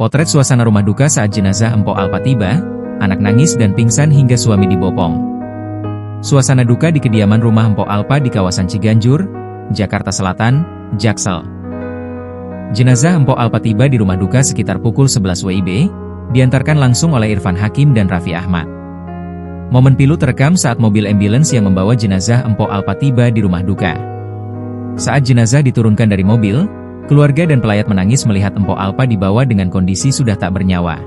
Potret suasana rumah duka saat jenazah Mpok Alpa tiba, anak nangis dan pingsan hingga suami dibopong. Suasana duka di kediaman rumah Mpok Alpa di kawasan Ciganjur, Jakarta Selatan, Jaksel. Jenazah Mpok Alpa tiba di rumah duka sekitar pukul 11 WIB, diantarkan langsung oleh Irfan Hakim dan Raffi Ahmad. Momen pilu terekam saat mobil ambulans yang membawa jenazah Mpok Alpa tiba di rumah duka. Saat jenazah diturunkan dari mobil, keluarga dan pelayat menangis melihat Mpok Alpa dibawa dengan kondisi sudah tak bernyawa.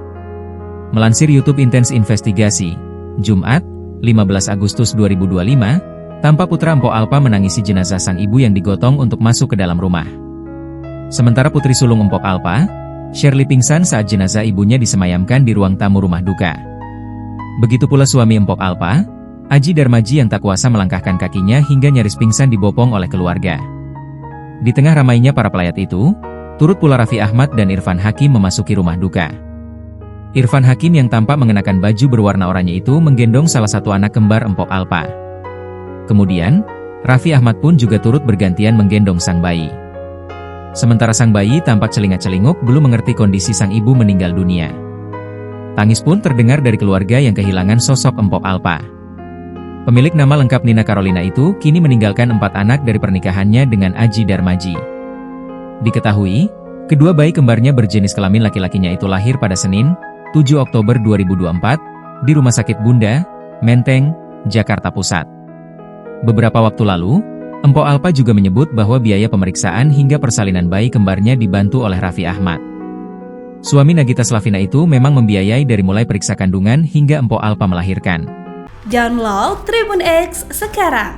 Melansir YouTube Intens Investigasi, Jumat, 15 Agustus 2025, tampak putra Mpok Alpa menangisi jenazah sang ibu yang digotong untuk masuk ke dalam rumah. Sementara putri sulung Mpok Alpa, Shirley pingsan saat jenazah ibunya disemayamkan di ruang tamu rumah duka. Begitu pula suami Mpok Alpa, Aji Darmaji yang tak kuasa melangkahkan kakinya hingga nyaris pingsan dibopong oleh keluarga. Di tengah ramainya para pelayat itu, turut pula Raffi Ahmad dan Irfan Hakim memasuki rumah duka. Irfan Hakim yang tampak mengenakan baju berwarna oranye itu menggendong salah satu anak kembar Mpok Alpa. Kemudian, Raffi Ahmad pun juga turut bergantian menggendong sang bayi. Sementara sang bayi tampak celingat-celinguk belum mengerti kondisi sang ibu meninggal dunia. Tangis pun terdengar dari keluarga yang kehilangan sosok Mpok Alpa. Pemilik nama lengkap Nina Carolina itu kini meninggalkan 4 anak dari pernikahannya dengan Aji Darmaji. Diketahui, kedua bayi kembarnya berjenis kelamin laki-lakinya itu lahir pada Senin, 7 Oktober 2024, di Rumah Sakit Bunda, Menteng, Jakarta Pusat. Beberapa waktu lalu, Mpok Alpa juga menyebut bahwa biaya pemeriksaan hingga persalinan bayi kembarnya dibantu oleh Raffi Ahmad. Suami Nagita Slavina itu memang membiayai dari mulai periksa kandungan hingga Mpok Alpa melahirkan. Download Tribun X sekarang,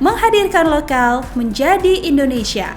menghadirkan lokal menjadi Indonesia.